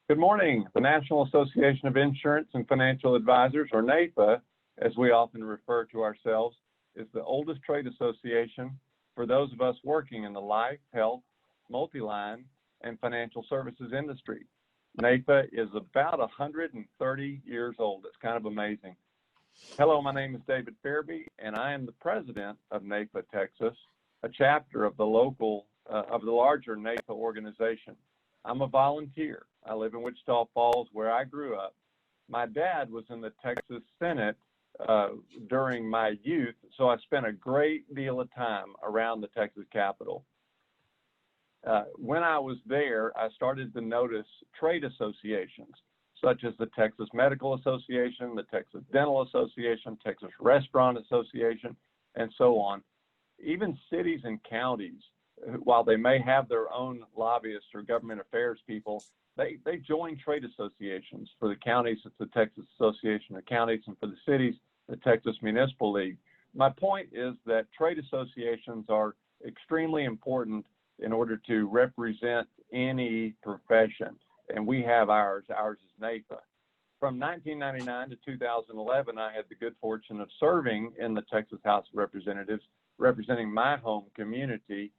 Good morning. The National Association of Insurance and Financial Advisors, or NAPA, as we often refer to ourselves, is the oldest trade association for those of us working in the life, health, multi-line, and financial services industry. NAPA is about 130 years old. It's kind of amazing. Hello, my name is David Fairby, and I am the president of NAPA, Texas, a chapter of the larger NAPA organization. I'm a volunteer. I live in Wichita Falls, where I grew up. My dad was in the Texas Senate during my youth, so I spent a great deal of time around the Texas Capitol. When I was there, I started to notice trade associations, such as the Texas Medical Association, the Texas Dental Association, Texas Restaurant Association, and so on. Even cities and counties, while they may have their own lobbyists or government affairs people, they join trade associations. For the counties, it's the Texas Association of Counties, and for the cities, the Texas Municipal League. My point is that trade associations are extremely important in order to represent any profession, and we have ours. Ours is NAPA. From 1999 to 2011, I had the good fortune of serving in the Texas House of Representatives, representing my home community,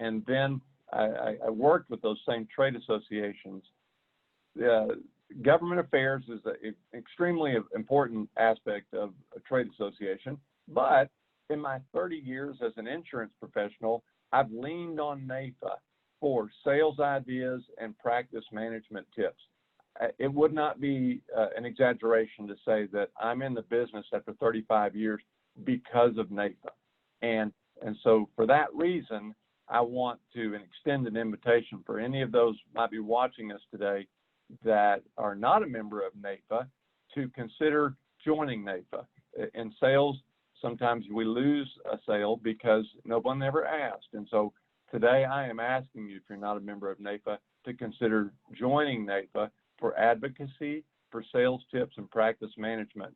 and then I worked with those same trade associations. Government affairs is an extremely important aspect of a trade association, but in my 30 years as an insurance professional, I've leaned on NAPA for sales ideas and practice management tips. It would not be an exaggeration to say that I'm in the business after 35 years because of NAPA. And so for that reason, I want to extend an invitation for any of those who might be watching us today that are not a member of NAPA to consider joining NAPA. In sales, sometimes we lose a sale because no one ever asked. And so today I am asking you, if you're not a member of NAPA, to consider joining NAPA for advocacy, for sales tips and practice management.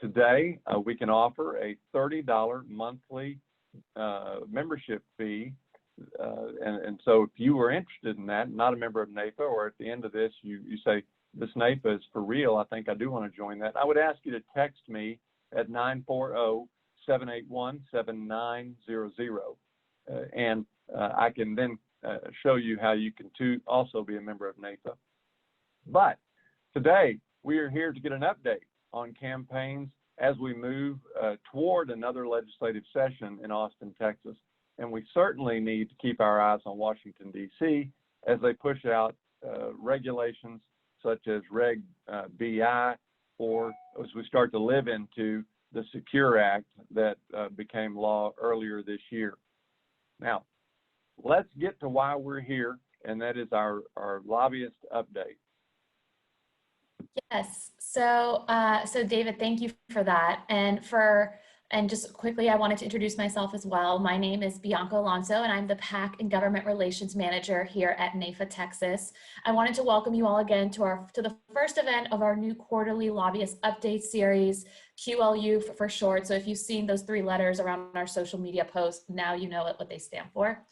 Today, we can offer a $30 monthly membership fee. And so if you are interested in that, not a member of NAPA, or at the end of this, you say, this NAPA is for real, I think I do want to join that, I would ask you to text me at 940-781-7900. And I can then show you how you can also be a member of NAPA. But today, we are here to get an update on campaigns as we move toward another legislative session in Austin, Texas. And we certainly need to keep our eyes on Washington, D.C. as they push out regulations such as Reg BI, or as we start to live into the Secure Act that became law earlier this year. Now, let's get to why we're here, and that is our lobbyist update. Yes. So David, thank you for that. And just quickly, I wanted to introduce myself as well. My name is Bianca Alonso, and I'm the PAC and Government Relations Manager here at NAPA, Texas. I wanted to welcome you all again to the first event of our new quarterly Lobbyist Update series, QLU for short. So if you've seen those 3 letters around our social media posts, now you know what they stand for.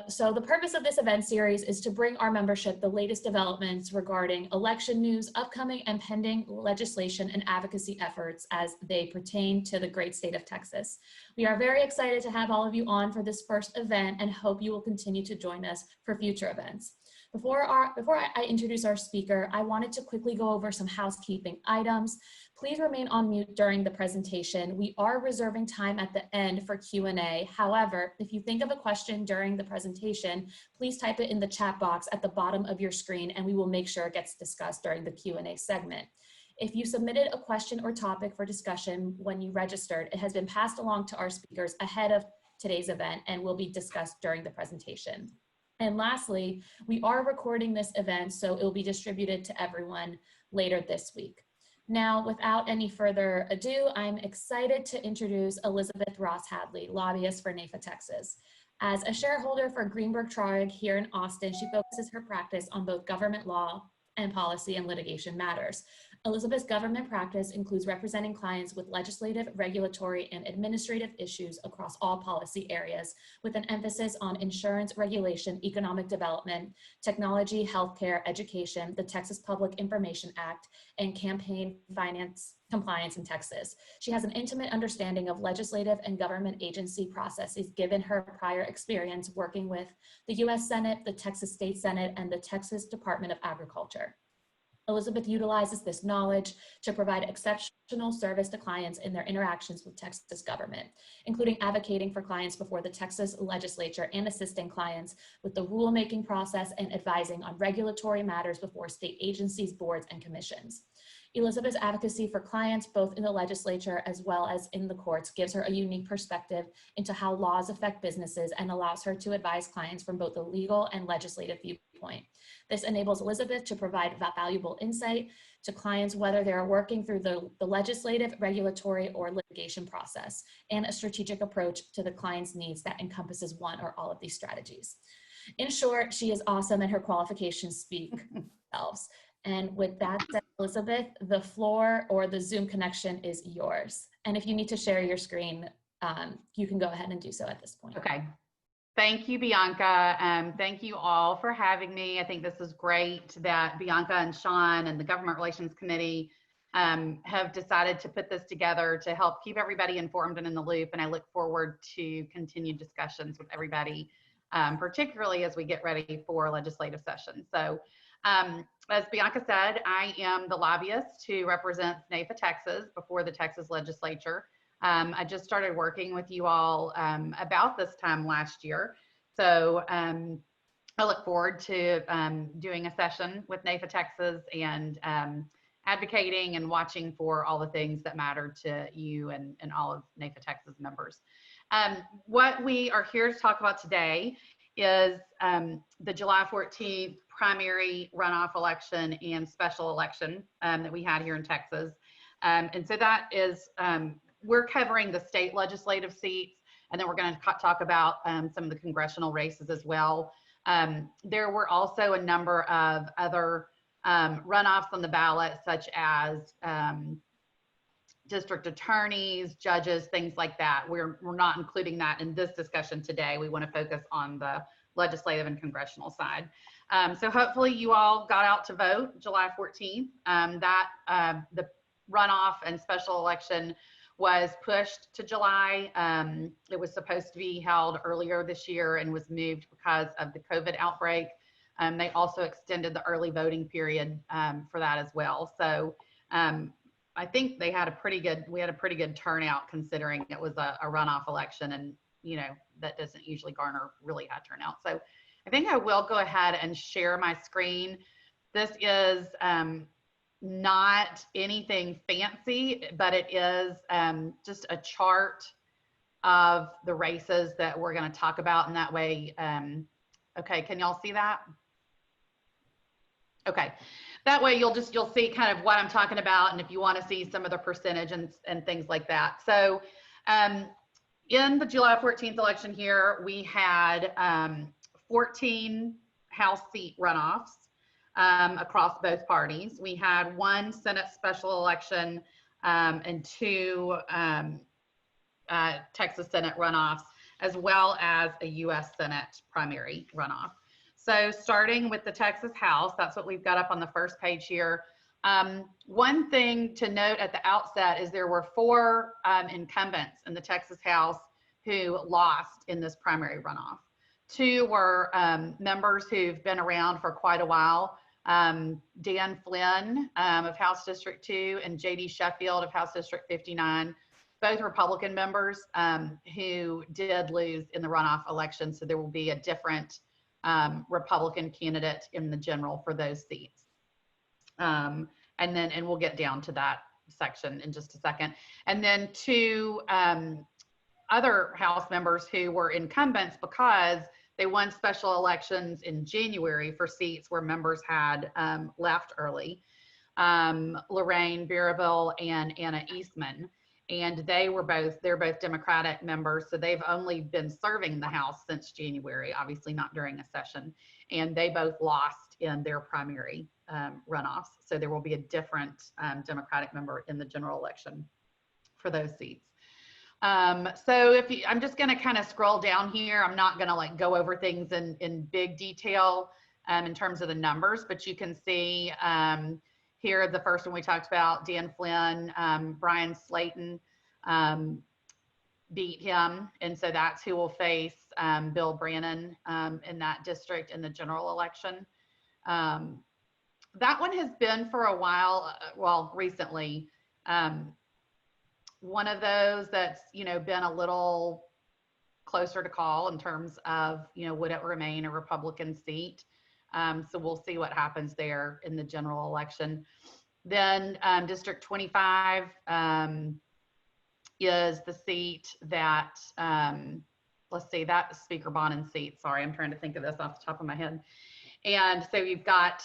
So the purpose of this event series is to bring our membership the latest developments regarding election news, upcoming and pending legislation and advocacy efforts as they pertain to the great state of Texas. We are very excited to have all of you on for this first event and hope you will continue to join us for future events. Before I introduce our speaker, I wanted to quickly go over some housekeeping items. Please remain on mute during the presentation. We are reserving time at the end for Q&A. However, if you think of a question during the presentation, please type it in the chat box at the bottom of your screen, and we will make sure it gets discussed during the Q&A segment. If you submitted a question or topic for discussion when you registered, it has been passed along to our speakers ahead of today's event and will be discussed during the presentation. And lastly, we are recording this event, so it will be distributed to everyone later this week. Now, without any further ado, I'm excited to introduce Elizabeth Ross Hadley, lobbyist for NAPA, Texas. As a shareholder for Greenberg Traurig here in Austin, she focuses her practice on both government law and policy and litigation matters. Elizabeth's government practice includes representing clients with legislative, regulatory, and administrative issues across all policy areas, with an emphasis on insurance, regulation, economic development, technology, healthcare, education, the Texas Public Information Act, and campaign finance compliance in Texas. She has an intimate understanding of legislative and government agency processes given her prior experience working with the U.S. Senate, the Texas State Senate, and the Texas Department of Agriculture. Elizabeth utilizes this knowledge to provide exceptional service to clients in their interactions with Texas government, including advocating for clients before the Texas legislature and assisting clients with the rulemaking process and advising on regulatory matters before state agencies, boards, and commissions. Elizabeth's advocacy for clients, both in the legislature as well as in the courts, gives her a unique perspective into how laws affect businesses and allows her to advise clients from both the legal and legislative viewpoint. This enables Elizabeth to provide valuable insight to clients, whether they are working through the legislative, regulatory, or litigation process, and a strategic approach to the client's needs that encompasses one or all of these strategies. In short, she is awesome and her qualifications speak themselves. And with that said, Elizabeth, the floor or the Zoom connection is yours. And if you need to share your screen, you can go ahead and do so at this point. Okay. Thank you, Bianca. Thank you all for having me. I think this is great that Bianca and Sean and the Government Relations Committee have decided to put this together to help keep everybody informed and in the loop. And I look forward to continued discussions with everybody, particularly as we get ready for legislative session. So as Bianca said, I am the lobbyist who represents Napa, Texas before the Texas legislature. I just started working with you all about this time last year. So I look forward to doing a session with Napa, Texas, and advocating and watching for all the things that matter to you and all of Napa, Texas members. What we are here to talk about today is the July 14th primary runoff election and special election that we had here in Texas. And so that is, we're covering the state legislative seats, and then we're going to talk about some of the congressional races as well. There were also a number of other runoffs on the ballot, such as district attorneys, judges, things like that. We're not including that in this discussion today. We want to focus on the legislative and congressional side. So hopefully you all got out to vote July 14th. The runoff and special election was pushed to July. It was supposed to be held earlier this year and was moved because of the COVID outbreak. They also extended the early voting period for that as well. So I think we had a pretty good turnout considering it was a runoff election, and you know, that doesn't usually garner really high turnout. So I think I will go ahead and share my screen. This is not anything fancy, but it is just a chart of the races that we're going to talk about. And that way, okay, can y'all see that? Okay, that way you'll see kind of what I'm talking about, and if you want to see some of the percentage and things like that. So in the July 14th election here, we had 14 House seat runoffs across both parties. We had one Senate special election and two Texas Senate runoffs, as well as a U.S. Senate primary runoff. So starting with the Texas House, that's what we've got up on the first page here. One thing to note at the outset is there were 4 incumbents in the Texas House who lost in this primary runoff. 2 were members who've been around for quite a while. Dan Flynn of House District 2 and J.D. Sheffield of House District 59, both Republican members who did lose in the runoff election. So there will be a different Republican candidate in the general for those seats. And we'll get down to that section in just a second. And then 2 other House members who were incumbents because they won special elections in January for seats where members had left early, Lorraine Barabel and Anna Eastman. and they're both Democratic members, so they've only been serving the House since January, obviously not during a session, and they both lost in their primary runoffs. So there will be a different Democratic member in the general election for those seats. So I'm just going to kind of scroll down here. I'm not going to like go over things in big detail in terms of the numbers, but you can see here the first one we talked about, Dan Flynn, Brian Slayton beat him, and so that's who will face Bill Brannon in that district in the general election. That one has been for a while, well, recently. One of those that's, been a little closer to call in terms of, would it remain a Republican seat? So we'll see what happens there in the general election. Then District 25 is the seat that, let's see, that's Speaker Bonin's seat. Sorry, I'm trying to think of this off the top of my head. And so you've got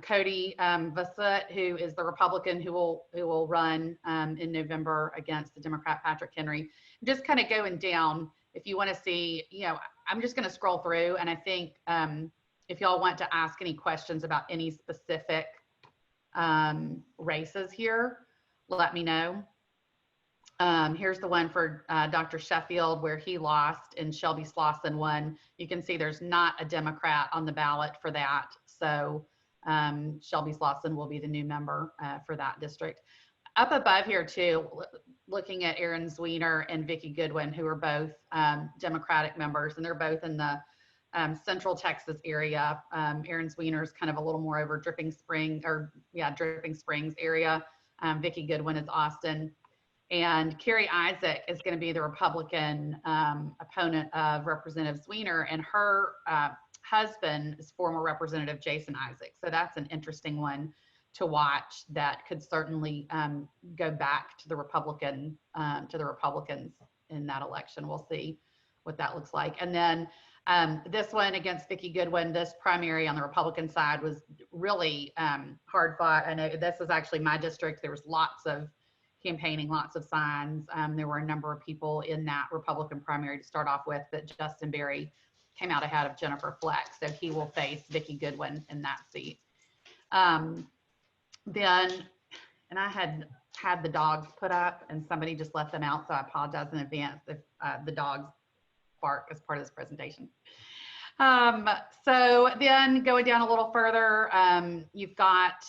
Cody Vasut, who is the Republican who will run in November against the Democrat Patrick Henry. I'm just kind of going down. If you want to see, I'm just going to scroll through, and I think if y'all want to ask any questions about any specific races here, let me know. Here's the one for Dr. Sheffield where he lost and Shelby Slauson won. You can see there's not a Democrat on the ballot for that. So Shelby Slauson will be the new member for that district. Up above here too, looking at Aaron Zweiner and Vicki Goodwin, who are both Democratic members, and they're both in the Central Texas area. Aaron Zweiner is kind of a little more over Dripping Springs area. Vicki Goodwin is Austin. And Carrie Isaac is going to be the Republican opponent of Representative Zweiner, and her husband is former Representative Jason Isaac. So that's an interesting one to watch. That could certainly go back to the Republicans in that election. We'll see what that looks like. And then this one against Vicki Goodwin, this primary on the Republican side was really hard fought. I know this is actually my district. There was lots of campaigning, lots of signs. There were a number of people in that Republican primary to start off with, but Justin Berry came out ahead of Jennifer Fleck, so he will face Vicki Goodwin in that seat. Then, and I had the dogs put up and somebody just let them out, so I apologize in advance if the dogs bark as part of this presentation. So then going down a little further, you've got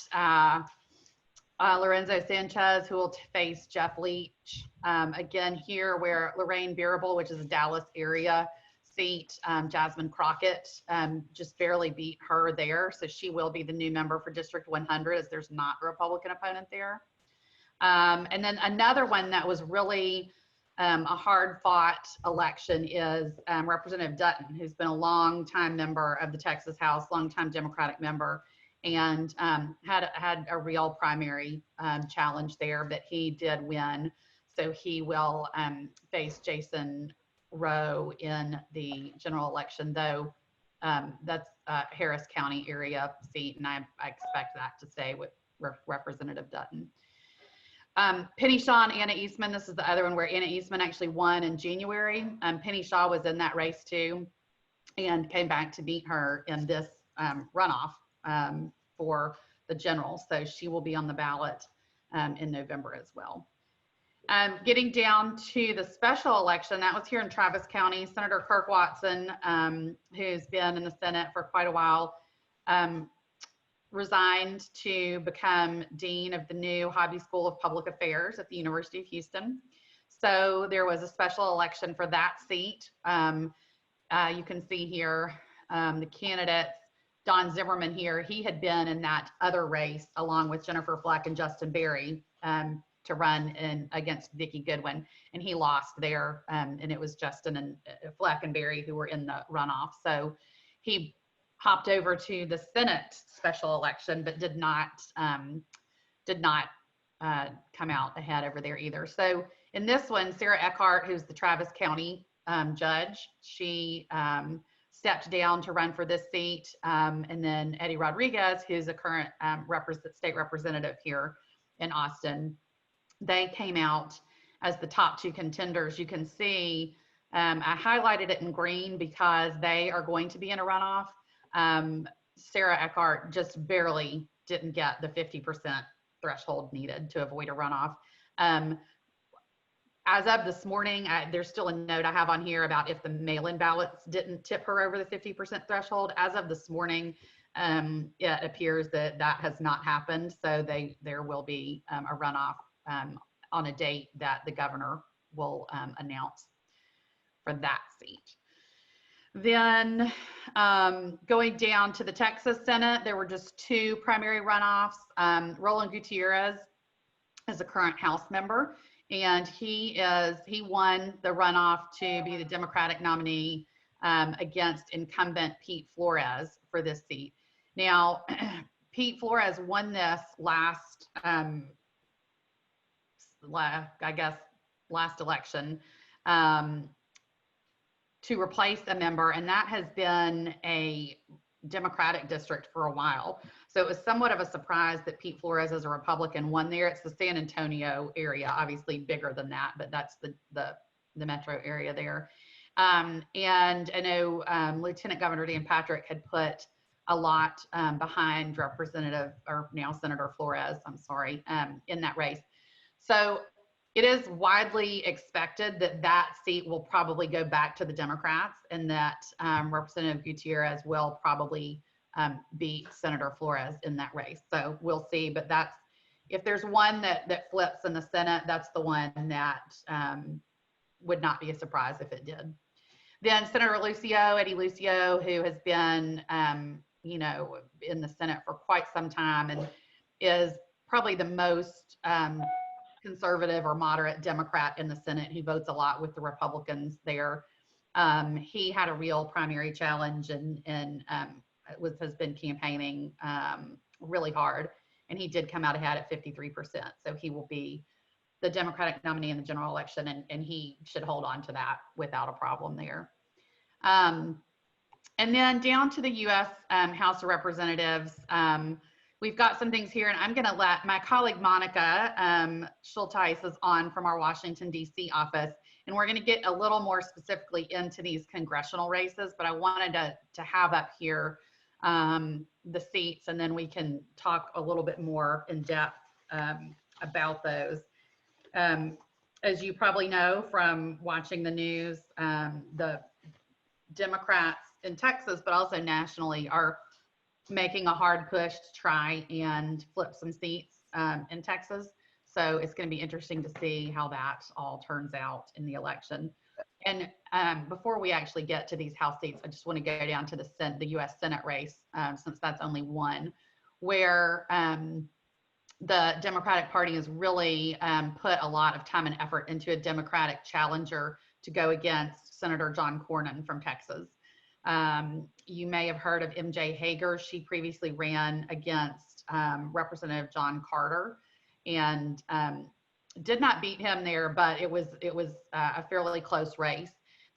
Lorenzo Sanchez, who will face Jeff Leach. Again, here where Lorraine Bearable, which is a Dallas area seat, Jasmine Crockett just barely beat her there. So she will be the new member for District 100, as there's not a Republican opponent there. And then another one that was really a hard fought election is Representative Dutton, who's been a long time member of the Texas House, longtime Democratic member, and had a real primary challenge there, but he did win. So he will face Jason Rowe in the general election, though that's Harris County area seat, and I expect that to stay with Representative Dutton. Penny Shaw and Anna Eastman, this is the other one where Anna Eastman actually won in January. Penny Shaw was in that race too and came back to beat her in this runoff for the general. So she will be on the ballot in November as well. Getting down to the special election, that was here in Travis County. Senator Kirk Watson, who's been in the Senate for quite a while, resigned to become dean of the new Hobby School of Public Affairs at the University of Houston. So there was a special election for that seat. You can see here the candidates. Don Zimmerman here, he had been in that other race along with Jennifer Fleck and Justin Berry to run against Vicki Goodwin, and he lost there, and it was Justin and Fleck and Berry who were in the runoff. So he hopped over to the Senate special election, but did not come out ahead over there either. So in this one, Sarah Eckhart, who's the Travis County judge, she stepped down to run for this seat, and then Eddie Rodriguez, who's a current state representative here in Austin, they came out as the top two contenders. You can see I highlighted it in green because they are going to be in a runoff. Sarah Eckhart just barely didn't get the 50% threshold needed to avoid a runoff. As of this morning, there's still a note I have on here about if the mail-in ballots didn't tip her over the 50% threshold. As of this morning, it appears that that has not happened. So there will be a runoff on a date that the governor will announce for that seat. Then going down to the Texas Senate, there were just two primary runoffs. Roland Gutierrez is a current House member, and he won the runoff to be the Democratic nominee against incumbent Pete Flores for this seat. Now, Pete Flores won this last election to replace a member, and that has been a Democratic district for a while. So it was somewhat of a surprise that Pete Flores, as a Republican, won there. It's the San Antonio area, obviously bigger than that, but that's the metro area there. And I know Lieutenant Governor Dan Patrick had put a lot behind Representative, or now Senator Flores, I'm sorry, in that race. So it is widely expected that that seat will probably go back to the Democrats, and that Representative Gutierrez will probably beat Senator Flores in that race. So we'll see, but that's, if there's one that flips in the Senate, that's the one that would not be a surprise if it did. Then Senator Eddie Lucio, who has been, you know, in the Senate for quite some time and is probably the most conservative or moderate Democrat in the Senate, who votes a lot with the Republicans there. He had a real primary challenge and has been campaigning really hard, and he did come out ahead at 53%. So he will be the Democratic nominee in the general election, and he should hold on to that without a problem there. And then down to the U.S. House of Representatives, we've got some things here, and I'm going to let my colleague Monica Schulteis is on from our Washington, D.C. office, and we're going to get a little more specifically into these congressional races, but I wanted to have up here the seats, and then we can talk a little bit more in depth about those. As you probably know from watching the news, the Democrats in Texas, but also nationally, are making a hard push to try and flip some seats in Texas. So it's going to be interesting to see how that all turns out in the election. And before we actually get to these House seats, I just want to go down to the U.S. Senate race, since that's only one, where the Democratic Party has really put a lot of time and effort into a Democratic challenger to go against Senator John Cornyn from Texas. You may have heard of MJ Hager. She previously ran against Representative John Carter and did not beat him there, but it was a fairly close race.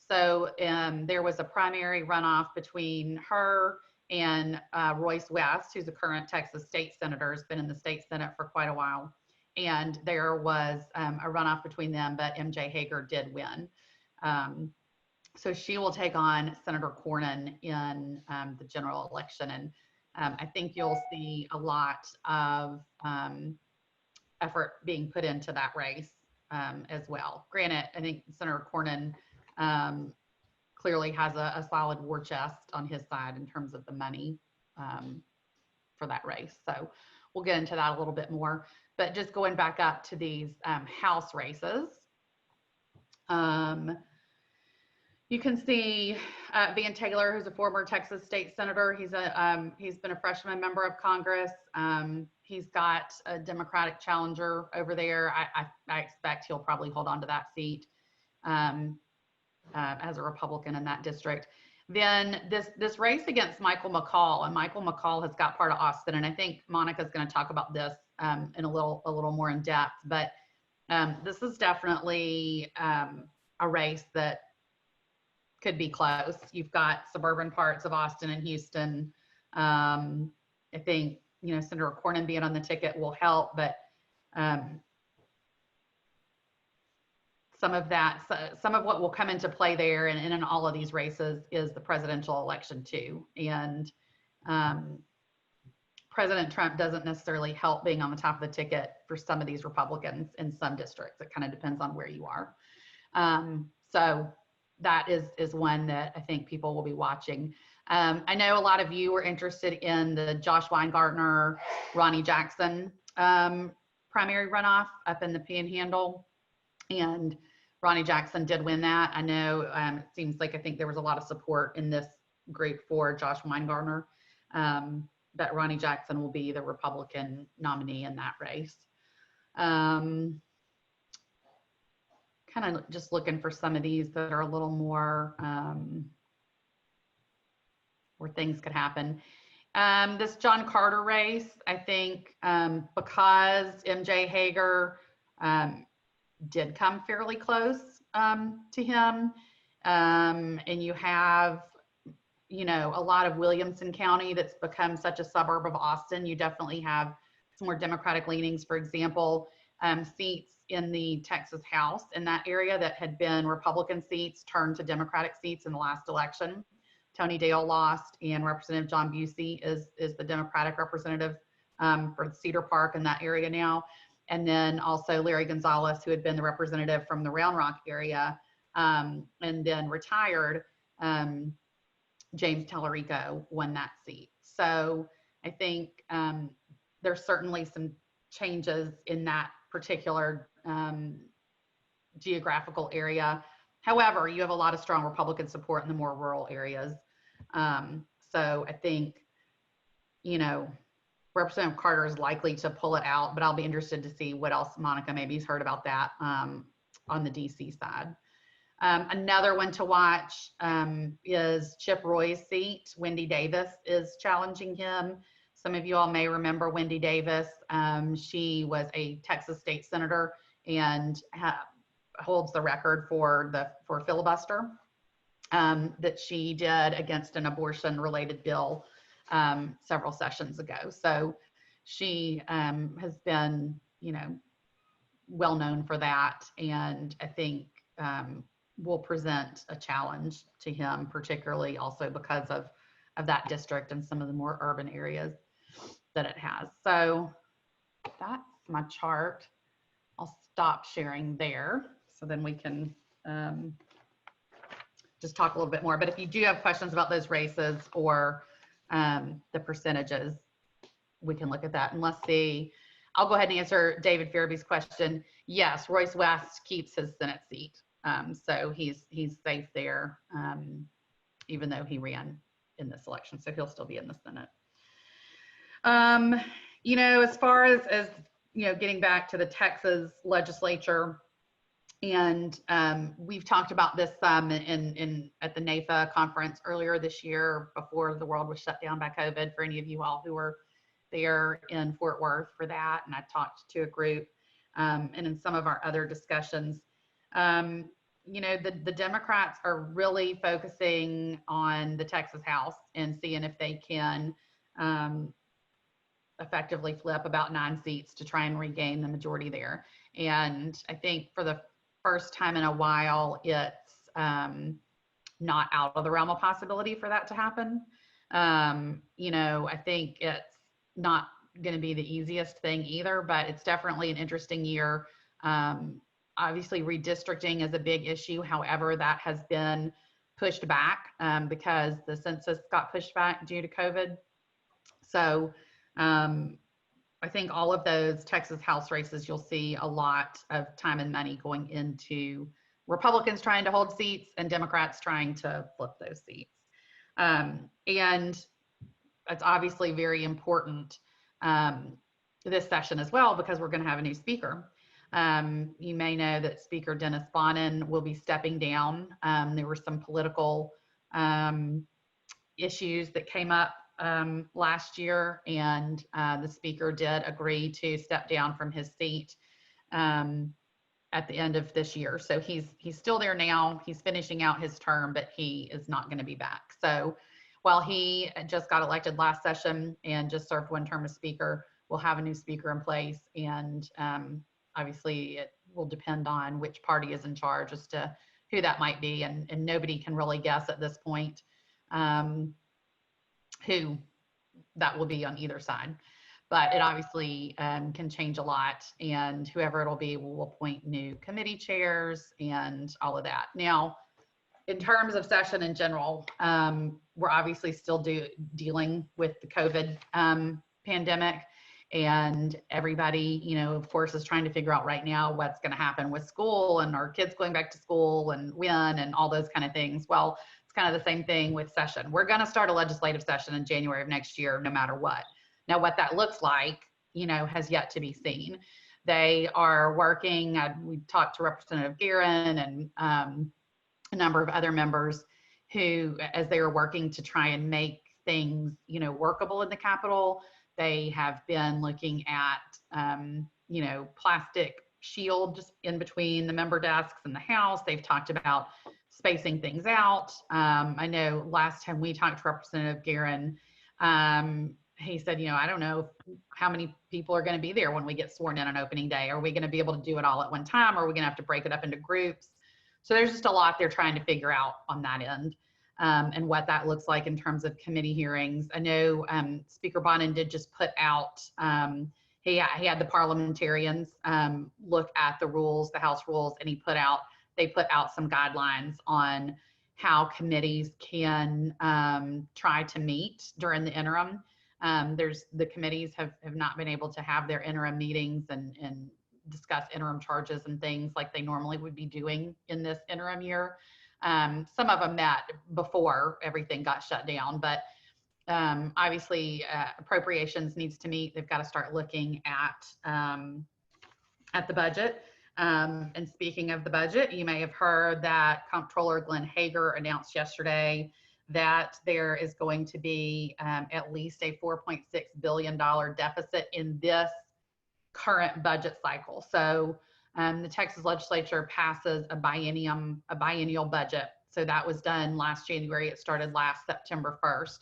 So there was a primary runoff between her and Royce West, who's a current Texas state senator, has been in the state Senate for quite a while. And there was a runoff between them, but MJ Hager did win. So she will take on Senator Cornyn in the general election. And I think you'll see a lot of effort being put into that race as well. Granted, I think Senator Cornyn clearly has a solid war chest on his side in terms of the money for that race. So we'll get into that a little bit more. But just going back up to these House races, you can see Van Taylor, who's a former Texas state senator. He's been a freshman member of Congress. He's got a Democratic challenger over there. I expect he'll probably hold on to that seat as a Republican in that district. Then this race against Michael McCall, and Michael McCall has got part of Austin, and I think Monica's going to talk about this in a little more in depth. But this is definitely a race that could be close. You've got suburban parts of Austin and Houston. I think, you know, Senator Cornyn being on the ticket will help, but some of that, some of what will come into play there and in all of these races is the presidential election too. And President Trump doesn't necessarily help being on the top of the ticket for some of these Republicans in some districts. It kind of depends on where you are. So that is one that I think people will be watching. I know a lot of you were interested in the Josh Weingartner, Ronnie Jackson primary runoff up in the Panhandle, and Ronnie Jackson did win that. I know it seems like I think there was a lot of support in this group for Josh Weingartner, but Ronnie Jackson will be the Republican nominee in that race. Kind of just looking for some of these that are a little more where things could happen. This John Carter race, I think because MJ Hager did come fairly close to him, and you have, you know, a lot of Williamson County that's become such a suburb of Austin. You definitely have some more Democratic leanings. For example, seats in the Texas House in that area that had been Republican seats turned to Democratic seats in the last election. Tony Dale lost, and Representative John Busey is the Democratic representative for Cedar Park in that area now. And then also Larry Gonzalez, who had been the representative from the Round Rock area and then retired, James Tallarico won that seat. So I think there's certainly some changes in that particular geographical area. However, you have a lot of strong Republican support in the more rural areas. So I think, you know, Representative Carter is likely to pull it out, but I'll be interested to see what else Monica maybe has heard about that on the DC side. Another one to watch is Chip Roy's seat. Wendy Davis is challenging him. Some of you all may remember Wendy Davis. She was a Texas state senator and holds the record for filibuster that she did against an abortion-related bill several sessions ago. So she has been, you know, well known for that, and I think will present a challenge to him, particularly also because of that district and some of the more urban areas that it has. So that's my chart. I'll stop sharing there so then we can just talk a little bit more. But if you do have questions about those races or the percentages, we can look at that. And let's see, I'll go ahead and answer David Fereby's question. Yes, Royce West keeps his Senate seat. So he's safe there, even though he ran in this election. So he'll still be in the Senate. You know, as far as you know, getting back to the Texas legislature, and we've talked about this at the Napa conference earlier this year before the world was shut down by COVID, for any of you all who were there in Fort Worth for that. And I talked to a group and in some of our other discussions, you know, the Democrats are really focusing on the Texas House and seeing if they can effectively flip about 9 seats to try and regain the majority there. And I think for the first time in a while, it's not out of the realm of possibility for that to happen. You know, I think it's not going to be the easiest thing either, but it's definitely an interesting year. Obviously, redistricting is a big issue. However, that has been pushed back because the census got pushed back due to COVID. So I think all of those Texas House races, you'll see a lot of time and money going into Republicans trying to hold seats and Democrats trying to flip those seats. And it's obviously very important this session as well, because we're going to have a new speaker. You may know that Speaker Dennis Bonnen will be stepping down. There were some political issues that came up last year, and the speaker did agree to step down from his seat at the end of this year. So he's still there now. He's finishing out his term, but he is not going to be back. So while he just got elected last session and just served 1 term as speaker, we'll have a new speaker in place. And obviously will depend on which party is in charge as to who that might be. And nobody can really guess at this point who that will be on either side. But it obviously can change a lot, and whoever it'll be will appoint new committee chairs and all of that. Now, in terms of session in general, we're obviously still dealing with the COVID pandemic, and everybody, you know, of course, is trying to figure out right now what's going to happen with school and our kids going back to school and when and all those kind of things. Well, it's kind of the same thing with session. We're going to start a legislative session in January of next year, no matter what. Now, what that looks like, you know, has yet to be seen. They are working. We talked to Representative Guerin and a number of other members who, as they were working to try and make things, you know, workable in the Capitol, they have been looking at, you know, plastic shields in between the member desks and the House. They've talked about spacing things out. I know last time we talked to Representative Guerin, he said, you know, I don't know how many people are going to be there when we get sworn in on opening day. Are we going to be able to do it all at one time? Or are we going to have to break it up into groups? So there's just a lot they're trying to figure out on that end, and what that looks like in terms of committee hearings. I know Speaker Bonin did just put out, he had the parliamentarians look at the rules, the House rules, and they put out some guidelines on how committees can try to meet during the interim. The committees have not been able to have their interim meetings and discuss interim charges and things like they normally would be doing in this interim year. Some of them met before everything got shut down, but obviously appropriations needs to meet. They've got to start looking at the budget. And speaking of the budget, you may have heard that Comptroller Glenn Hager announced yesterday that there is going to be at least a $4.6 billion deficit in this current budget cycle. So the Texas legislature passes a biennial budget. So that was done last January. It started last September 1st.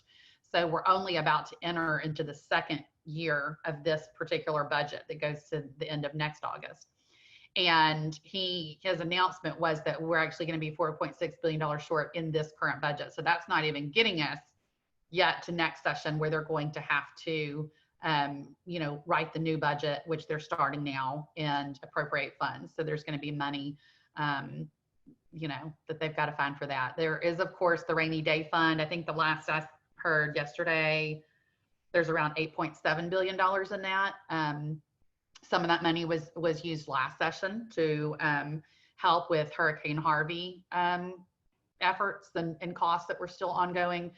So we're only about to enter into the second year of this particular budget that goes to the end of next August. And his announcement was that we're actually going to be $4.6 billion short in this current budget. So that's not even getting us yet to next session, where they're going to have to, you know, write the new budget, which they're starting now, and appropriate funds. So there's going to be money, you know, that they've got to find for that. There is, of course, the rainy day fund. I think the last I heard yesterday, there's around $8.7 billion in that. Some of that money was used last session to help with Hurricane Harvey efforts and costs that were still ongoing.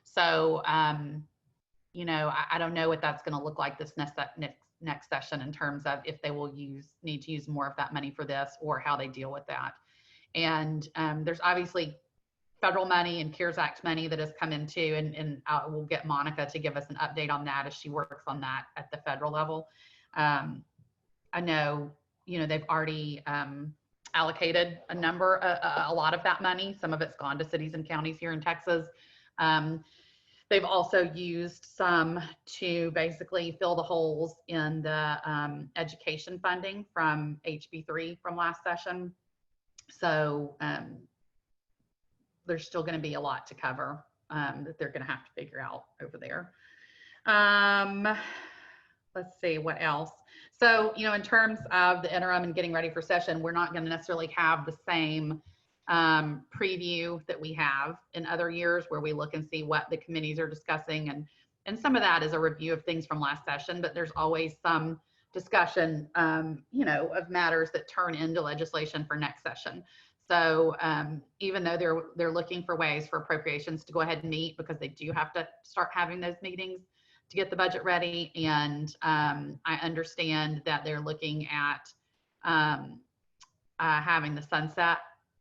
So, you know, I don't know what that's going to look like this next session in terms of if they will need to use more of that money for this, or how they deal with that. And there's obviously federal money and CARES Act money that has come in too, and we'll get Monica to give us an update on that as she works on that at the federal level. I know, you know, they've already allocated a lot of that money. Some of it's gone to cities and counties here in Texas. They've also used some to basically fill the holes in the education funding from HB3 from last session. So there's still going to be a lot to cover that they're going to have to figure out over there. Let's see what else. So, you know, in terms of the interim and getting ready for session, we're not going to necessarily have the same preview that we have in other years, where we look and see what the committees are discussing. And some of that is a review of things from last session, but there's always some discussion, you know, of matters that turn into legislation for next session. So even though they're looking for ways for appropriations to go ahead and meet, because they do have to start having those meetings to get the budget ready. And I understand that they're looking at having the Sunset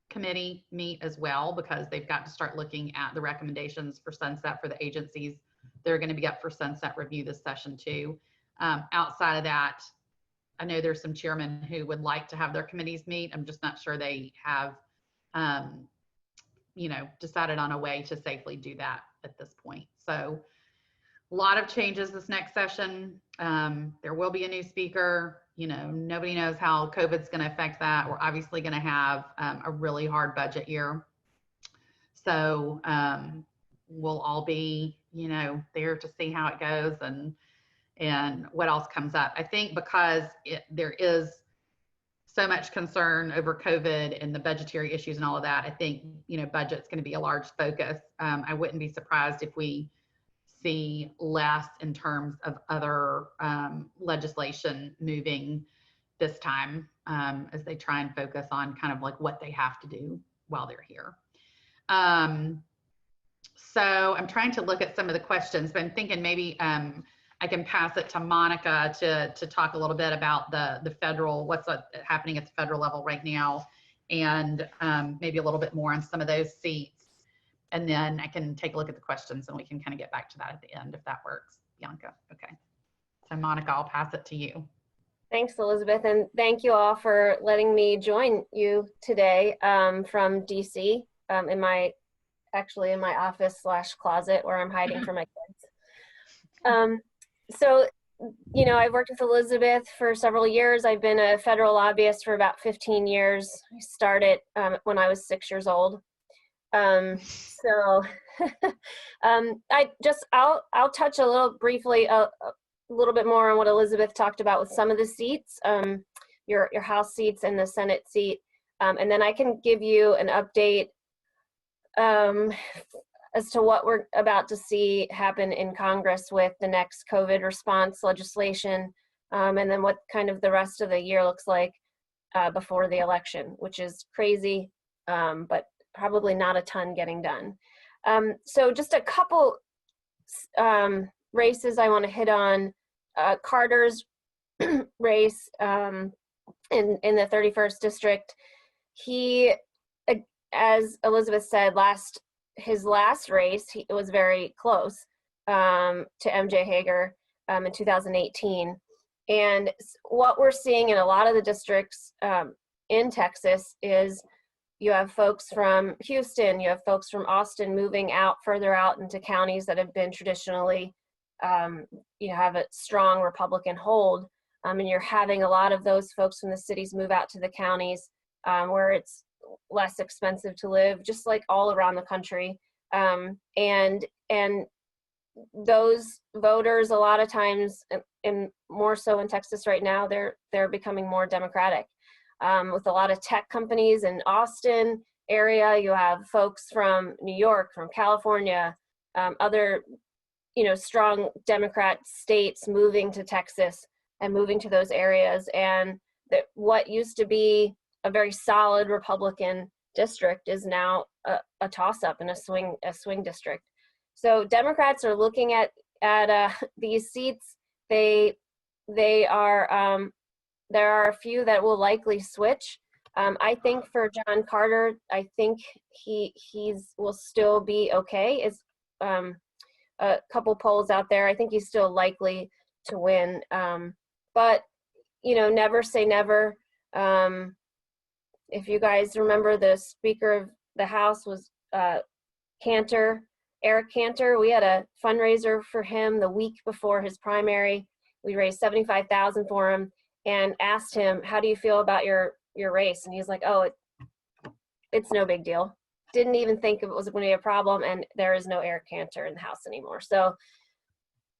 Committee meet as well, because they've got to start looking at the recommendations for Sunset for the agencies. They're going to be up for Sunset review this session too. Outside of that, I know there's some chairmen who would like to have their committees meet. I'm just not sure they have, you know, decided on a way to safely do that at this point. So a lot of changes this next session. There will be a new speaker. you know, nobody knows how COVID's going to affect that. We're obviously going to have a really hard budget year. So we'll all be, you know, there to see how it goes and what else comes up. I think because there is so much concern over COVID and the budgetary issues and all of that, I think, you know, budget's going to be a large focus. I wouldn't be surprised if we see less in terms of other legislation moving this time as they try and focus on kind of like what they have to do while they're here. So I'm trying to look at some of the questions, but I'm thinking maybe I can pass it to Monica to talk a little bit about the federal, what's happening at the federal level right now, and maybe a little bit more on some of those seats. And then I can take a look at the questions and we can kind of get back to that at the end if that works. Bianca, okay. So Monica, I'll pass it to you. Thanks, Elizabeth, and thank you all for letting me join you today from DC actually in my office / closet where I'm hiding from my kids. So, you know, I've worked with Elizabeth for several years. I've been a federal lobbyist for about 15 years. I started when I was 6 years old. So I'll touch a little briefly a little bit more on what Elizabeth talked about with some of the seats, your House seats and the Senate seat, and then I can give you an update as to what we're about to see happen in Congress with the next COVID response legislation, and then what kind of the rest of the year looks like before the election, which is crazy, but probably not a ton getting done. So just a couple races I want to hit on. Carter's race in the 31st district. He, as Elizabeth said, his last race, it was very close to MJ Hager in 2018. And what we're seeing in a lot of the districts in Texas is you have folks from Houston, you have folks from Austin moving out further out into counties that have been traditionally, you know, have a strong Republican hold. And you're having a lot of those folks from the cities move out to the counties where it's less expensive to live, just like all around the country. And those voters, a lot of times, and more so in Texas right now, they're becoming more Democratic. With a lot of tech companies in Austin area, you have folks from New York, from California, other, you know, strong Democrat states moving to Texas and moving to those areas. And that what used to be a very solid Republican district is now a toss-up and a swing district. So Democrats are looking at these seats. They are there are a few that will likely switch. I think for John Carter, I think he's will still be okay. Is a couple polls out there. I think he's still likely to win. But you know, never say never. If you guys remember, the Speaker of the House was Cantor, Eric Cantor. We had a fundraiser for him the week before his primary. We raised $75,000 for him and asked him, "How do you feel about your race?" And he's like, "Oh, it's no big deal." Didn't even think it was going to be a problem, and there is no Eric Cantor in the House anymore. So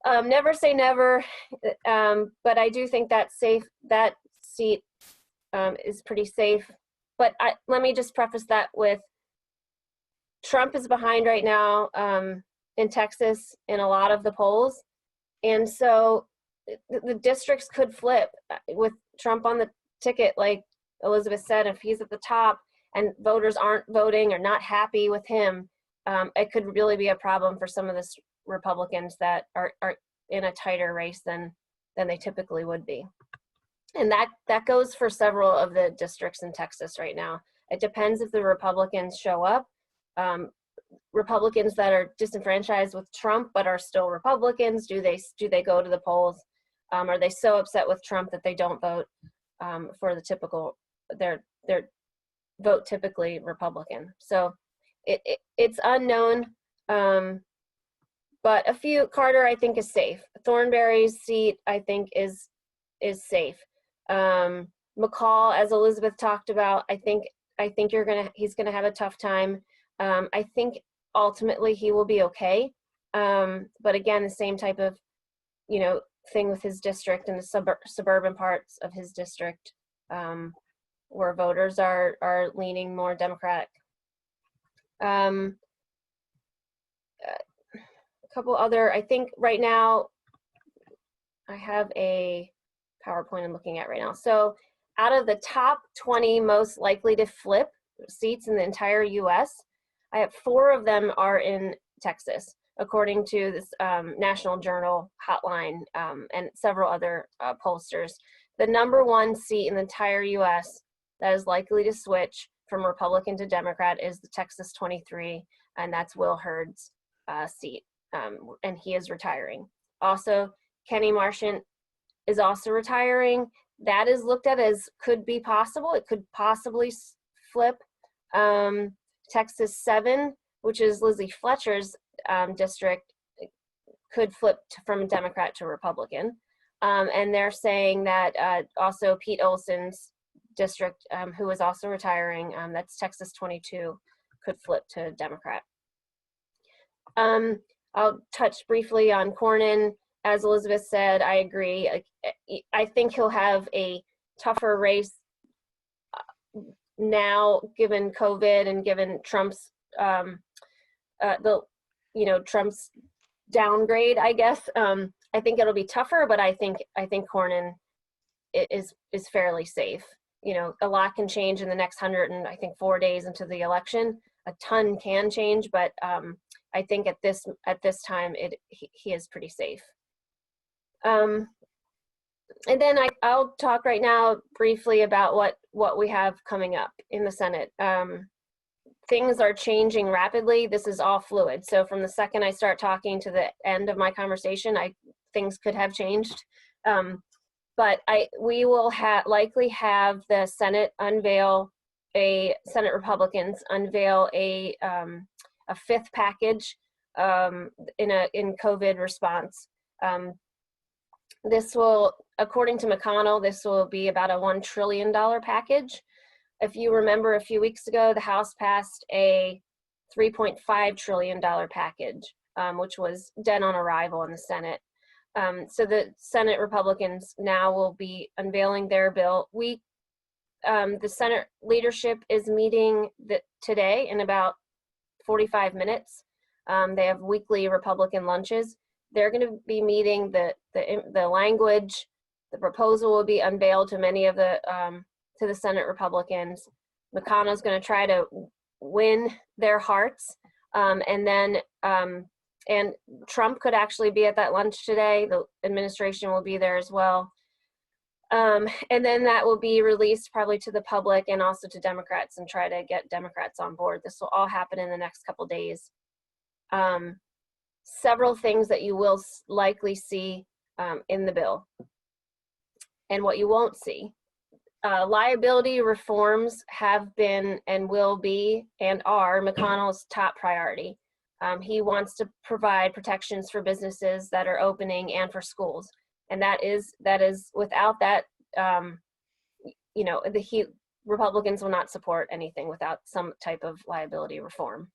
never say never, but I do think that seat is pretty safe. But let me just preface that with Trump is behind right now in Texas in a lot of the polls. And so the districts could flip with Trump on the ticket, like Elizabeth said. If he's at the top and voters aren't voting or not happy with him, it could really be a problem for some of the Republicans that are in a tighter race than they typically would be. And that goes for several of the districts in Texas right now. It depends if the Republicans show up. Republicans that are disenfranchised with Trump but are still Republicans, do they go to the polls? Are they so upset with Trump that they don't vote for the typical, their vote typically Republican? So it's unknown, but a few, Carter I think is safe. Thornberry's seat I think is safe. McCall, as Elizabeth talked about, I think he's gonna have a tough time. I think ultimately he will be okay. But again, the same type of, thing with his district and the suburban parts of his district, where voters are leaning more Democratic. A couple other, I think right now, I have a PowerPoint I'm looking at right now. So out of the top 20 most likely to flip seats in the entire US, I have 4 of them are in Texas, according to this National Journal hotline and several other pollsters. The #1 seat in the entire US that is likely to switch from Republican to Democrat is the Texas 23, and that's Will Hurd's seat, and he is retiring. Also, Kenny Marchant is also retiring. That is looked at as could be possible. It could possibly flip. Texas 7, which is Lizzie Fletcher's district, could flip from Democrat to Republican. And they're saying that also Pete Olson's district, who is also retiring, that's Texas 22, could flip to Democrat. I'll touch briefly on Cornyn. As Elizabeth said, I agree. I think he'll have a tougher race now, given COVID and given Trump's Trump's downgrade, I guess. I think it'll be tougher, but I think Cornyn is fairly safe. A lot can change in the next 104 days into the election. A ton can change, but I think at this time he is pretty safe. And then I'll talk right now briefly about what we have coming up in the Senate. Things are changing rapidly. This is all fluid. So from the second I start talking to the end of my conversation, things could have changed. But we will likely have the Senate Senate Republicans unveil a 5th package in COVID response. This will, according to McConnell, this will be about a $1 trillion package. If you remember a few weeks ago, the House passed a $3.5 trillion package, which was dead on arrival in the Senate. So the Senate Republicans now will be unveiling their bill. The Senate leadership is meeting today in about 45 minutes. They have weekly Republican lunches. They're going to be meeting the language. The proposal will be unveiled to many of the to the Senate Republicans. McConnell's going to try to win their hearts, and Trump could actually be at that lunch today. The administration will be there as well, and then that will be released probably to the public and also to Democrats and try to get Democrats on board. This will all happen in the next couple days. Several things that you will likely see in the bill, and what you won't see. Liability reforms have been and will be and are McConnell's top priority. He wants to provide protections for businesses that are opening and for schools, and that is without that, Republicans will not support anything without some type of liability reform.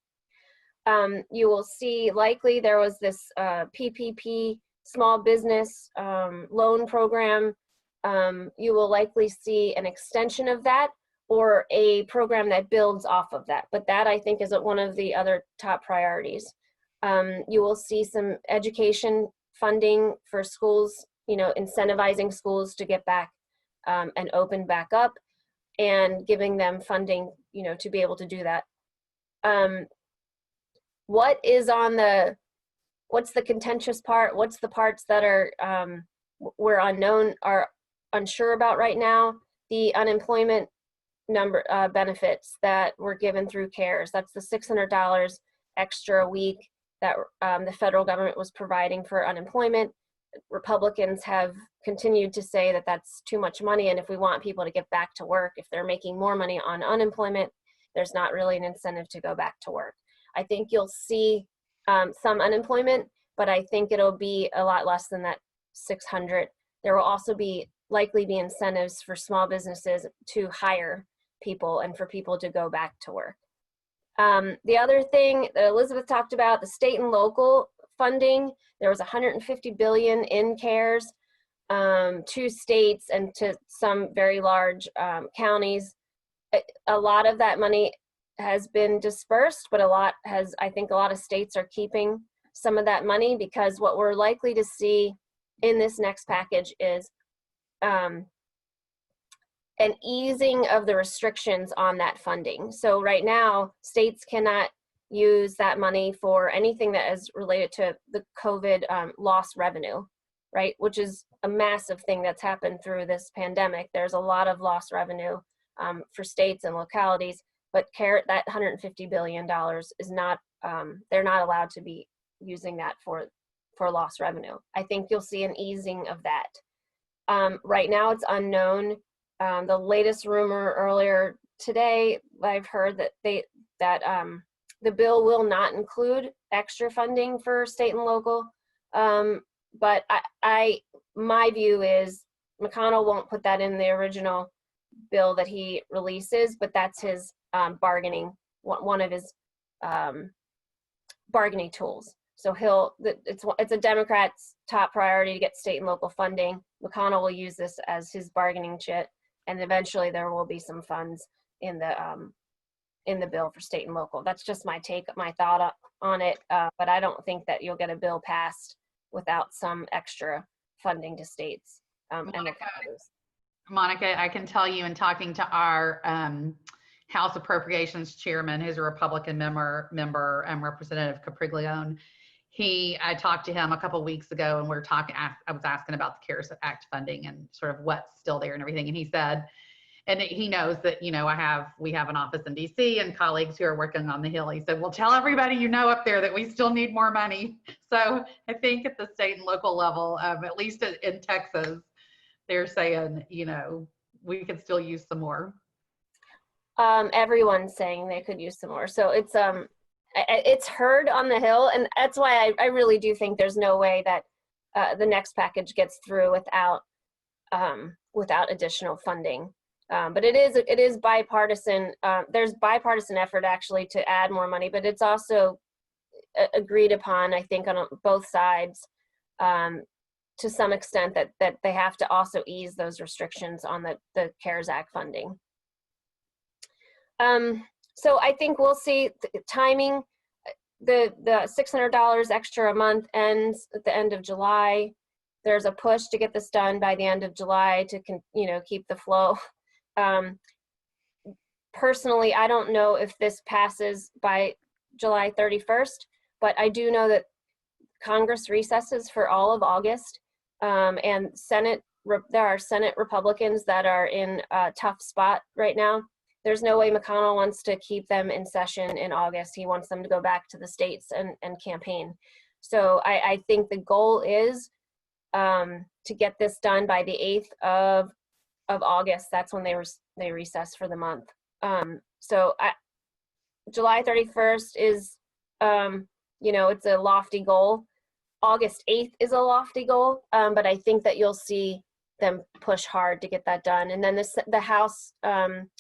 You will see likely there was this PPP small business loan program. You will likely see an extension of that or a program that builds off of that. But that, I think, is one of the other top priorities. You will see some education funding for schools, incentivizing schools to get back and open back up and giving them funding, to be able to do that. What's the contentious part? What's the parts that are are unsure about right now? The unemployment number benefits that were given through CARES. That's the $600 extra a week that the federal government was providing for unemployment. Republicans have continued to say that that's too much money, and if we want people to get back to work, if they're making more money on unemployment, there's not really an incentive to go back to work. I think you'll see some unemployment, but I think it'll be a lot less than that 600. There will also be likely be incentives for small businesses to hire people and for people to go back to work. The other thing that Elizabeth talked about, the state and local funding, there was $150 billion in CARES to states and to some very large counties. A lot of that money has been dispersed, but I think a lot of states are keeping some of that money, because what we're likely to see in this next package is an easing of the restrictions on that funding. So right now, states cannot use that money for anything that is related to the COVID lost revenue, right? Which is a massive thing that's happened through this pandemic. There's a lot of lost revenue for states and localities, but that $150 billion is not, they're not allowed to be using that for lost revenue. I think you'll see an easing of that. Right now it's unknown. The latest rumor earlier today, I've heard that the bill will not include extra funding for state and local. But my view is McConnell won't put that in the original bill that he releases, but that's his one of his bargaining tools. So it's a Democrat's top priority to get state and local funding. McConnell will use this as his bargaining chip, and eventually there will be some funds in the bill for state and local. That's just my thought on it. But I don't think that you'll get a bill passed without some extra funding to states and localities. Monica, I can tell you, in talking to our House Appropriations Chairman, who's a Republican member, Representative Capriglione, I talked to him a couple of weeks ago, and I was asking about the CARES Act funding and sort of what's still there and everything. And he said, and he knows that, we have an office in DC and colleagues who are working on the Hill. He said, well, tell everybody up there that we still need more money. So I think at the state and local level, at least in Texas, they're saying, we could still use some more. Everyone's saying they could use some more. So it's heard on the Hill, and that's why I really do think there's no way that the next package gets through without additional funding. But it is bipartisan. There's bipartisan effort actually to add more money, but it's also agreed upon, I think, on both sides to some extent that they have to also ease those restrictions on the CARES Act funding. So I think we'll see timing. The $600 extra a month ends at the end of July. There's a push to get this done by the end of July to keep the flow. Personally, I don't know if this passes by July 31st, but I do know that Congress recesses for all of August, and there are Senate Republicans that are in a tough spot right now. There's no way McConnell wants to keep them in session in August. He wants them to go back to the states and campaign. So I think the goal is to get this done by the 8th of August. That's when they recess for the month. So July 31st is, it's a lofty goal. August 8th is a lofty goal, but I think that you'll see them push hard to get that done. And then the House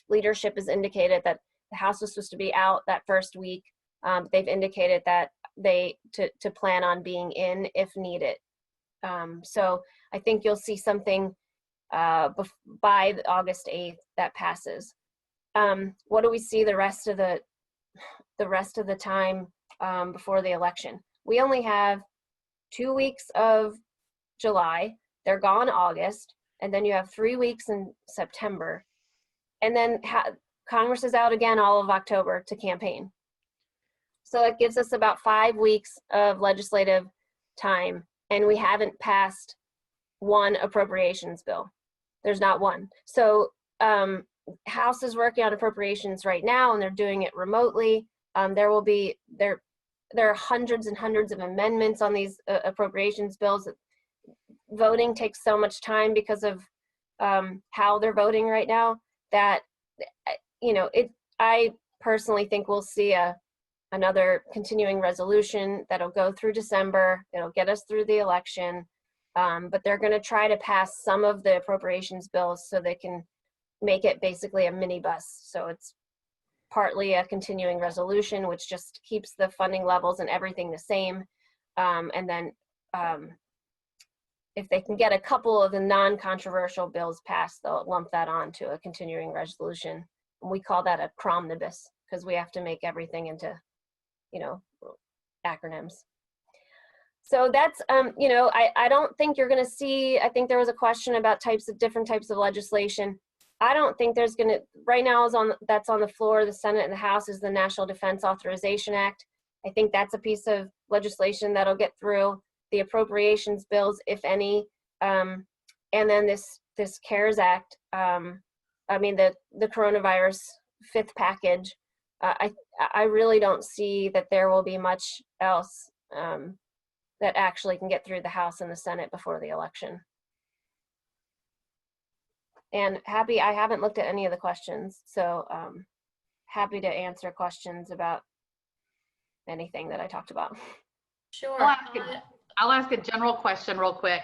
leadership has indicated that the House was supposed to be out that first week. They've indicated that to plan on being in if needed. So I think you'll see something by August 8th that passes. What do we see the rest of the time before the election? We only have 2 weeks of July. They're gone August, and then you have 3 weeks in September, and then Congress is out again all of October to campaign. So it gives us about 5 weeks of legislative time, and we haven't passed one appropriations bill. There's not one. So House is working on appropriations right now, and they're doing it remotely. There are hundreds and hundreds of amendments on these appropriations bills. Voting takes so much time because of how they're voting right now that I personally think we'll see another continuing resolution that'll go through December. It'll get us through the election. But they're going to try to pass some of the appropriations bills so they can make it basically a minibus. So it's partly a continuing resolution, which just keeps the funding levels and everything the same. And then if they can get a couple of the non-controversial bills passed, they'll lump that on to a continuing resolution. And we call that a cromnibus because we have to make everything into, acronyms. So that's, I don't think you're going to see, I think there was a question about different types of legislation. I don't think there's going to, right now that's on the floor of the Senate and the House is the National Defense Authorization Act. I think that's a piece of legislation that'll get through. The appropriations bills, if any, and then this CARES Act, the coronavirus fifth package. I really don't see that there will be much else that actually can get through the House and the Senate before the election. And I haven't looked at any of the questions, so happy to answer questions about anything that I talked about. Sure. I'll ask a general question real quick.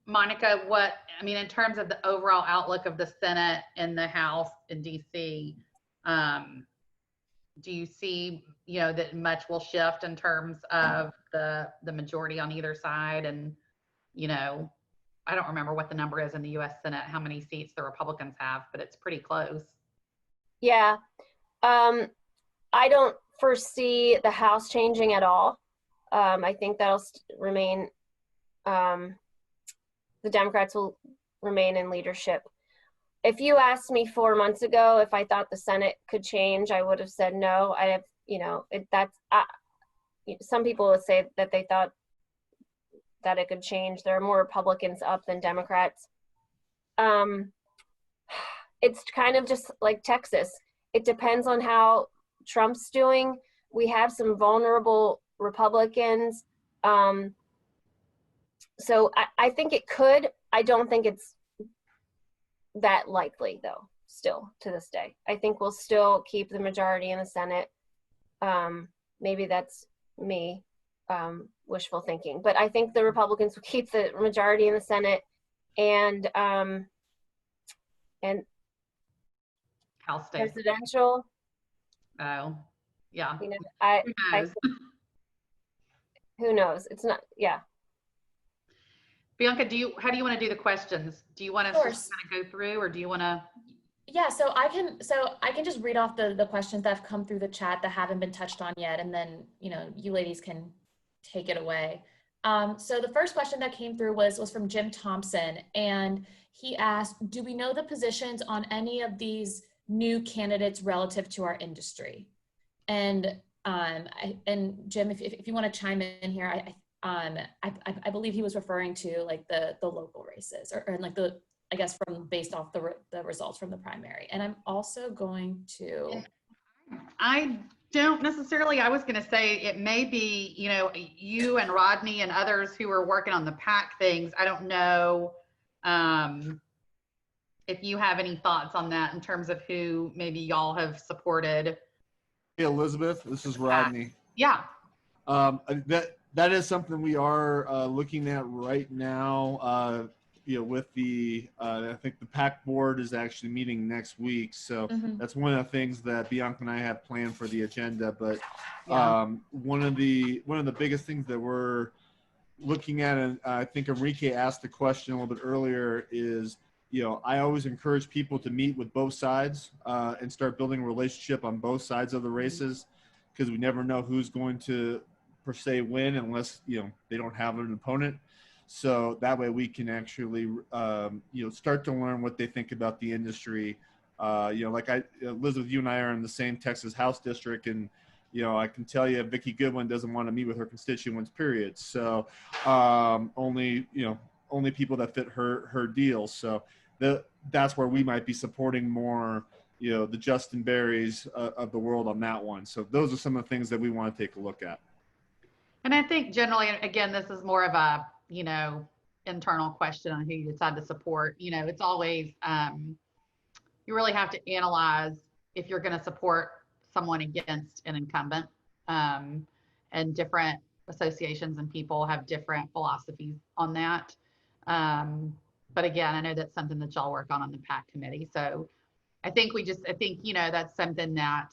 Monica, in terms of the overall outlook of the Senate and the House in DC, do you see, that much will shift in terms of the majority on either side? And, I don't remember what the number is in the US Senate, how many seats the Republicans have, but it's pretty close. Yeah. I don't foresee the House changing at all. I think that'll remain, the Democrats will remain in leadership. If you asked me 4 months ago if I thought the Senate could change, I would have said no. Some people would say that they thought that it could change. There are more Republicans up than Democrats. It's kind of just like Texas. It depends on how Trump's doing. We have some vulnerable Republicans. So I think it could. I don't think it's that likely, though, still to this day. I think we'll still keep the majority in the Senate. Maybe that's me wishful thinking, but I think the Republicans will keep the majority in the Senate and House stays presidential. Oh, yeah. Who knows? Who knows? It's not. Yeah. Bianca, how do you want to do the questions? Do you want us to just kind of go through, or do you want to? Yeah, so I can just read off the questions that have come through the chat that haven't been touched on yet, and then you ladies can take it away. So the first question that came through was from Jim Thompson, and he asked, do we know the positions on any of these new candidates relative to our industry? And Jim, if you want to chime in here, I believe he was referring to like the local races or like based off the results from the primary. And I'm also going to. I don't necessarily. I was going to say it may be, you and Rodney and others who are working on the PAC things. I don't know if you have any thoughts on that in terms of who maybe y'all have supported. Hey, Elizabeth, this is Rodney. Yeah. That is something we are looking at right now. With the I think the PAC board is actually meeting next week, so that's one of the things that Bianca and I have planned for the agenda. But one of the biggest things that we're looking at, and I think Enrique asked the question a little bit earlier, is I always encourage people to meet with both sides and start building a relationship on both sides of the races, because we never know who's going to per se win unless they don't have an opponent. So that way we can actually start to learn what they think about the industry. Elizabeth, you and I are in the same Texas House district, and I can tell you Vicki Goodwin doesn't want to meet with her constituents, period. So only people that fit her deal. So that's where we might be supporting more the Justin Berries of the world on that one. So those are some of the things that we want to take a look at. And I think generally, again, this is more of a, internal question on who you decide to support. It's always, you really have to analyze if you're going to support someone against an incumbent, and different associations and people have different philosophies on that. But again, I know that's something that y'all work on the PAC committee. So I think you know, that's something that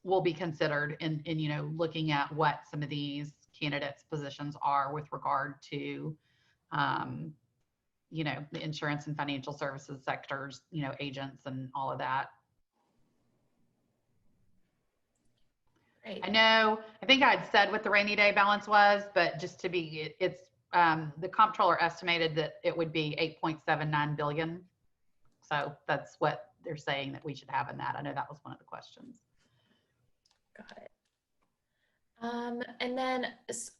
will be considered in, you know, looking at what some of these candidates' positions are with regard to, you know, the insurance and financial services sectors, you know, agents and all of that. Great. I think I'd said what the rainy day balance was, but just to be, it's the comptroller estimated that it would be 8.79 billion. So that's what they're saying that we should have in that. I know that was one of the questions. Got it. And then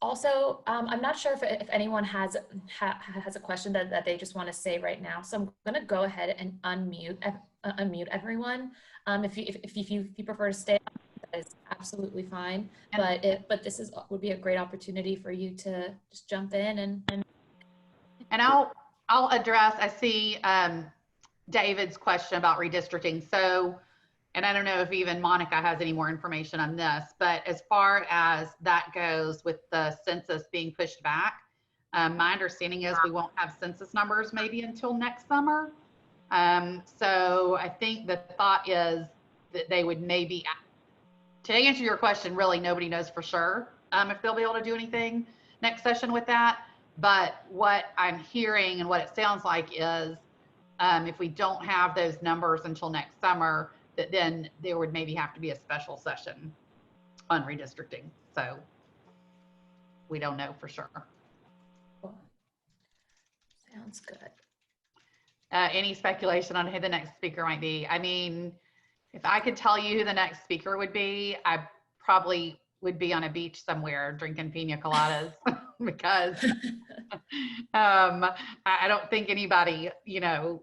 also, I'm not sure if anyone has a question that they just want to say right now. So I'm going to go ahead and unmute everyone. If you prefer to stay, that is absolutely fine. But this would be a great opportunity for you to just jump in and I'll address. I see David's question about redistricting. So. And I don't know if even Monica has any more information on this, but as far as that goes with the census being pushed back, my understanding is we won't have census numbers maybe until next summer. So I think the thought is that they would maybe, to answer your question, really nobody knows for sure if they'll be able to do anything next session with that. But what I'm hearing and what it sounds like is if we don't have those numbers until next summer, that then there would maybe have to be a special session on redistricting. So we don't know for sure. Sounds good. Any speculation on who the next speaker might be? I mean, if I could tell you who the next speaker would be, I probably would be on a beach somewhere drinking pina coladas because I don't think anybody, you know,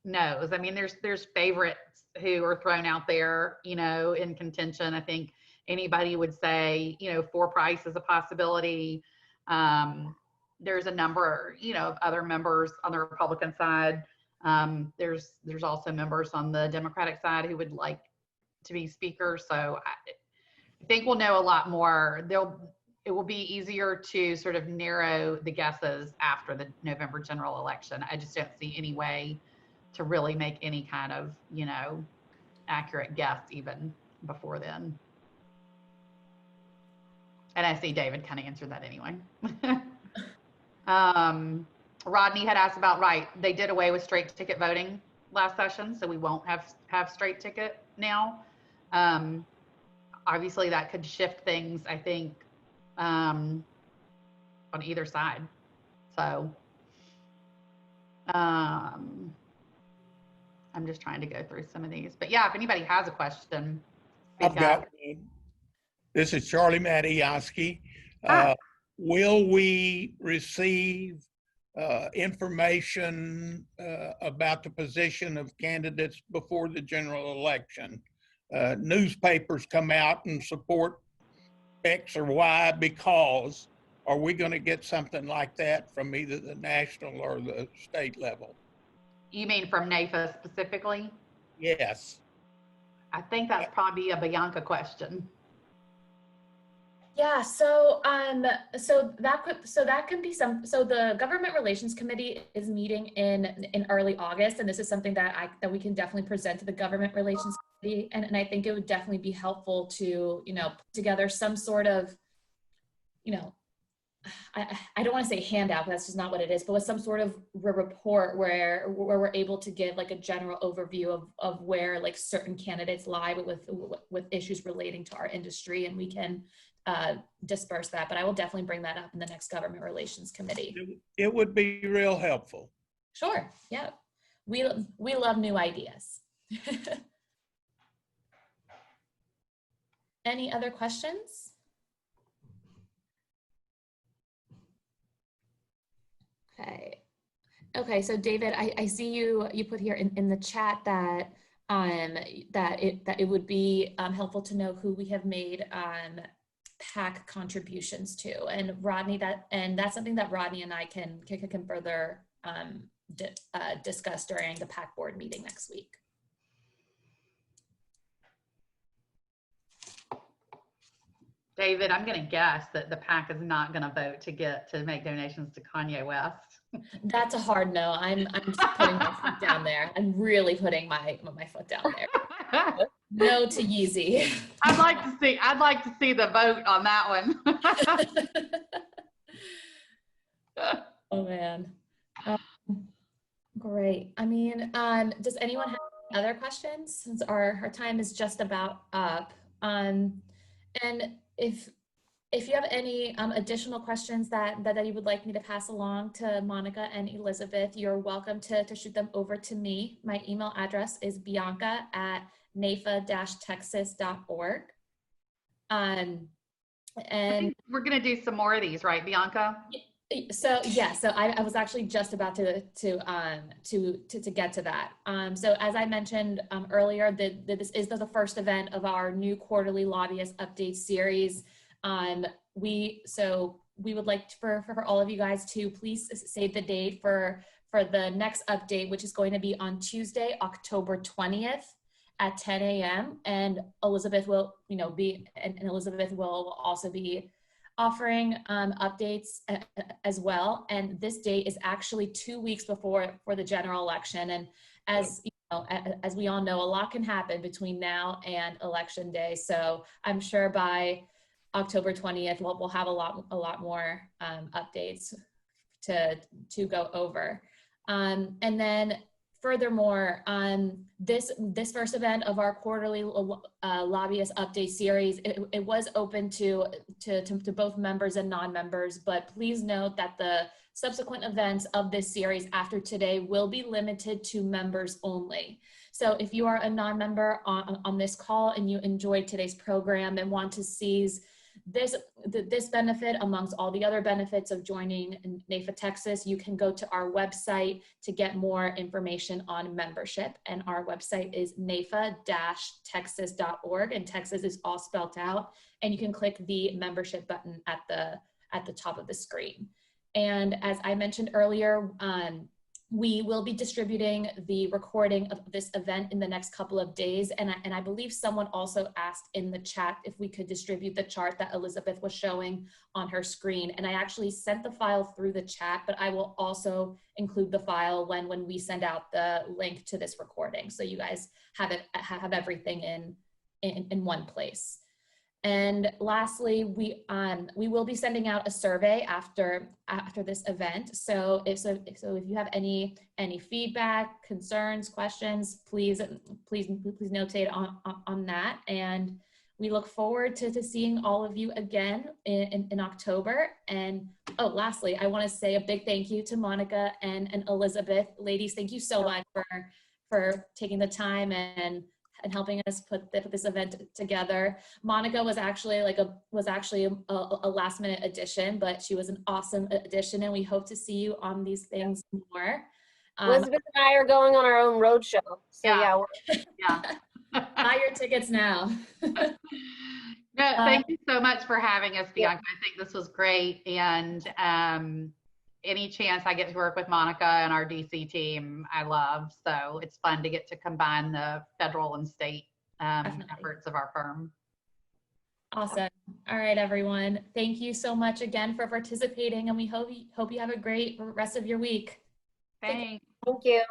knows. I mean, there's favorites who are thrown out there, you know, in contention. I think anybody would say, you know, For Price is a possibility. There's a number, you know, of other members on the Republican side. There's also members on the Democratic side who would like to be speaker. So I think we'll know a lot more. It will be easier to sort of narrow the guesses after the November general election. I just don't see any way to really make any kind of, you know, accurate guess even before then. And I see David kind of answered that anyway. Rodney had asked about, right, they did away with straight ticket voting last session, so we won't have straight ticket now. Obviously that could shift things, I think, on either side. So, I'm just trying to go through some of these, but yeah, if anybody has a question, I've got one. This is Charlie Matejowski. Will we receive information about the position of candidates before the general election? Newspapers come out and support X or Y because, are we going to get something like that from either the national or the state level? You mean from Napa specifically? Yes. I think that's probably a Bianca question. Yeah, so that can be so the Government Relations Committee is meeting in early August, and this is something that we can definitely present to the Government Relations Committee, and I think it would definitely be helpful to, you know, put together some sort of, you know, I don't want to say handout, but that's just not what it is, but with some sort of report where we're able to give like a general overview of where like certain candidates lie with issues relating to our industry, and we can disperse that. But I will definitely bring that up in the next Government Relations Committee. It would be real helpful. Sure. Yeah. We love new ideas. Any other questions? Okay, so David, I see you put here in the chat that it would be helpful to know who we have made PAC contributions to, and Rodney, that's something that Rodney and I can further discuss during the PAC board meeting next week. David, I'm going to guess that the PAC is not going to vote to make donations to Kanye West. That's a hard no. I'm just putting my foot down there. I'm really putting my foot down there. No to Yeezy. I'd like to see the vote on that one. Oh man. Great. I mean, does anyone have any other questions, since our time is just about up? And if you have any additional questions that you would like me to pass along to Monica and Elizabeth, you're welcome to shoot them over to me. My email address is bianca@nafa-texas.org. And I think we're going to do some more of these, right, Bianca? So yeah, so I was actually just about to get to that. So as I mentioned earlier, that this is the first event of our new quarterly Lobbyist update series. We would like for all of you guys to please save the date for the next update, which is going to be on Tuesday, October 20th at 10 a.m. And Elizabeth will, and Elizabeth will also be offering updates as well. And this date is actually 2 weeks before the general election. And as we all know, a lot can happen between now and election day. So I'm sure by October 20th, we'll have a lot more updates to go over. And then furthermore, this first event of our quarterly Lobbyist update series, it was open to both members and non-members, but please note that the subsequent events of this series after today will be limited to members only. So if you are a non-member on this call and you enjoyed today's program and want to seize this benefit amongst all the other benefits of joining NAFA Texas, you can go to our website to get more information on membership. And our website is nafa-texas.org, and Texas is all spelled out. And you can click the membership button at the top of the screen. And as I mentioned earlier, we will be distributing the recording of this event in the next couple of days. And I believe someone also asked in the chat if we could distribute the chart that Elizabeth was showing on her screen. And I actually sent the file through the chat, but I will also include the file when we send out the link to this recording. So you guys have everything in one place. And lastly, we will be sending out a survey after this event. So if you have any feedback, concerns, questions, please notate on that. And we look forward to seeing all of you again in October. And lastly, I want to say a big thank you to Monica and Elizabeth. Ladies, thank you so much for taking the time and helping us put this event together. Monica was actually a last minute addition, but she was an awesome addition, and we hope to see you on these things more. Elizabeth and I are going on our own road show. So yeah. Buy your tickets now. Thank you so much for having us, Bianca. I think this was great. And any chance I get to work with Monica and our DC team, I love. So it's fun to get to combine the federal and state efforts of our firm. Awesome. All right, everyone. Thank you so much again for participating, and we hope you have a great rest of your week. Thanks. Thank you.